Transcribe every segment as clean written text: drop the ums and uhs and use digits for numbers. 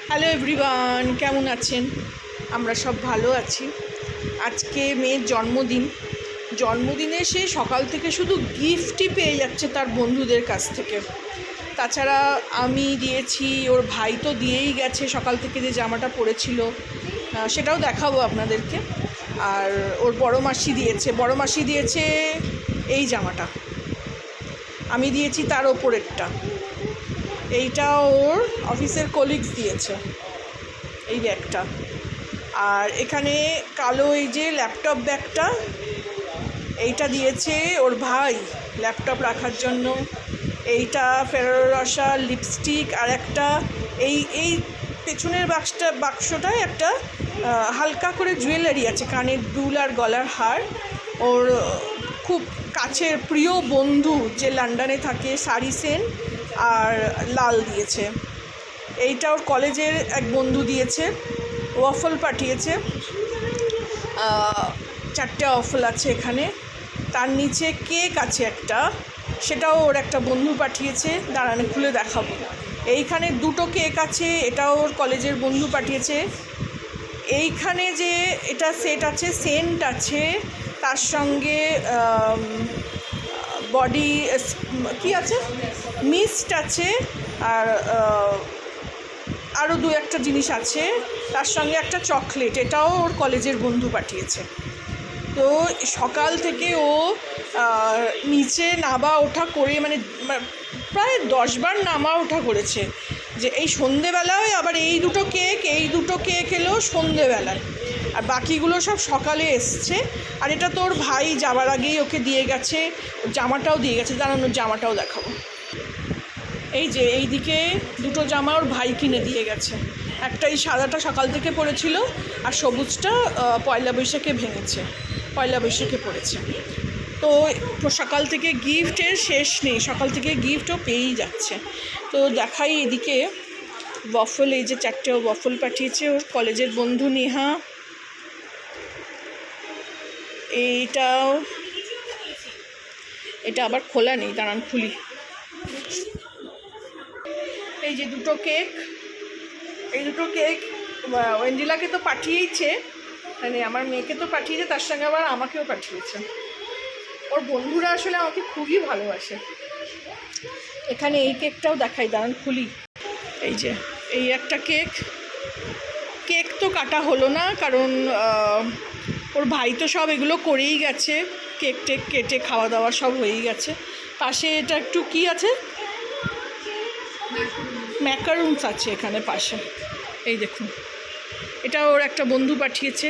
Hello everyone, কেমন আছেন? আমরা সব ভালো আছি। আজকে মেয়ের জন্মদিনে সে সকাল থেকে শুধু গিফটই পেয়ে যাচ্ছে তার বন্ধুদের কাছ থেকে। তাছাড়া আমি দিয়েছি, ওর ভাই তো দিয়েই গেছে সকাল থেকে, যে জামাটা পরেছিল সেটাও দেখাবো আপনাদেরকে। আর ওর বড় মাসি দিয়েছে এই জামাটা, আমি দিয়েছি তার ওপরেরটা। এইটা ওর অফিসের কলিগস দিয়েছে, এই ব্যাগটা। আর এখানে কালো এই যে ল্যাপটপ ব্যাগটা, এইটা দিয়েছে ওর ভাই ল্যাপটপ রাখার জন্য। এইটা ফেরারো রসার লিপস্টিক, আর একটা এই পেছনের বাক্সটায় একটা হালকা করে জুয়েলারি আছে, কানের দুল আর গলার হার। ওর খুব কাছের প্রিয় বন্ধু যে লন্ডনে থাকে, সারি সেন আর লাল দিয়েছে। এইটা ওর কলেজের এক বন্ধু দিয়েছে, ওয়াফল পাঠিয়েছে, 4টে ওয়াফল আছে এখানে। তার নিচে কেক আছে একটা, সেটাও ওর একটা বন্ধু পাঠিয়েছে, দাঁড়ানো খুলে দেখাবো। এইখানে 2টো কেক আছে, এটাও ওর কলেজের বন্ধু পাঠিয়েছে। এইখানে যে এটা সেট আছে, সেন্ট আছে, তার সঙ্গে বডি কি আছে, মিস্ট আছে, আর আরও 2-1টা জিনিস আছে, তার সঙ্গে একটা চকলেট, এটাও ওর কলেজের বন্ধু পাঠিয়েছে। তো সকাল থেকে ও নিচে নামা ওঠা করে, মানে প্রায় 10 বার নামা ওঠা করেছে, যে এই সন্ধেবেলায় আবার এই দুটো কেক এলো সন্ধেবেলায়, আর বাকিগুলো সব সকালে এসছে। আর এটা তো ওর ভাই যাওয়ার আগেই ওকে দিয়ে গেছে, জামাটাও দিয়ে গেছে, দাঁড়ানোর জামাটাও দেখাবো। এই যে এইদিকে 2টো জামা ওর ভাই কিনে দিয়ে গেছে, একটা এই সাদাটা সকাল থেকে পরেছিল, আর সবুজটা পয়লা বৈশাখে ভেঙেছে, পয়লা বৈশাখে পড়েছে। তো সকাল থেকে গিফটের শেষ নেই, সকাল থেকে গিফটও পেয়েই যাচ্ছে। তো দেখাই এদিকে ওয়াফল, এই যে 4টে ওয়াফল পাঠিয়েছে ওর কলেজের বন্ধু নেহা। এটা আবার খোলা নেই, দাঁড়ান খুলি। এই যে 2টো কেক, এই 2টো কেক ওয়েন্ডিলাকে তো পাঠিয়েইছে, মানে আমার মেয়েকে তো পাঠিয়েছে, তার সঙ্গে আবার আমাকেও পাঠিয়েছে। ওর বন্ধুরা আসলে আমাকে খুবই ভালোবাসে। এখানে এই কেকটাও দেখাই, দাঁড়ান খুলি। এই যে এই একটা কেক তো কাটা হলো না, কারণ ওর ভাই তো সব এগুলো করেই গেছে, কেক কেটে খাওয়া দাওয়া সব হয়েই গেছে। পাশে এটা একটু কি আছে, ম্যাকারুনস আছে এখানে পাশে, এই দেখুন, এটা ওর একটা বন্ধু পাঠিয়েছে।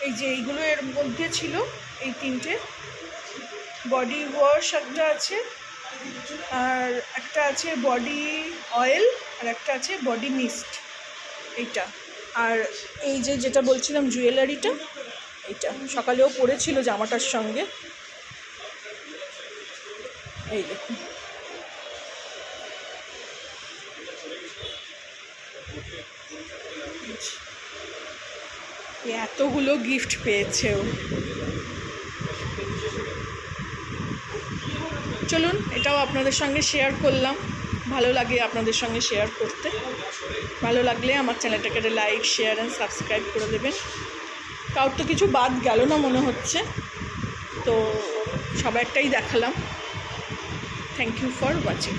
এই যে এইগুলো এর মধ্যে ছিল, এই 3টে বডি ওয়াশ একটা আছে, আর একটা আছে বডি অয়েল, আর একটা আছে বডি মিস্ট, এইটা। আর এই যে যেটা বলছিলাম জুয়েলারিটা, এইটা সকালেও পরেছিল জামাটার সঙ্গে, এই দেখুন। এতগুলো গিফট পেয়েছে ও। চলুন, এটাও আপনাদের সঙ্গে শেয়ার করলাম, ভালো লাগে আপনাদের সঙ্গে শেয়ার করতে। ভালো লাগলে আমার চ্যানেলটাকে লাইক, শেয়ার অ্যান্ড সাবস্ক্রাইব করে দেবেন। কারোর তো কিছু বাদ গেল না মনে হচ্ছে, তো সবাইটাই দেখালাম। Thank you for watching.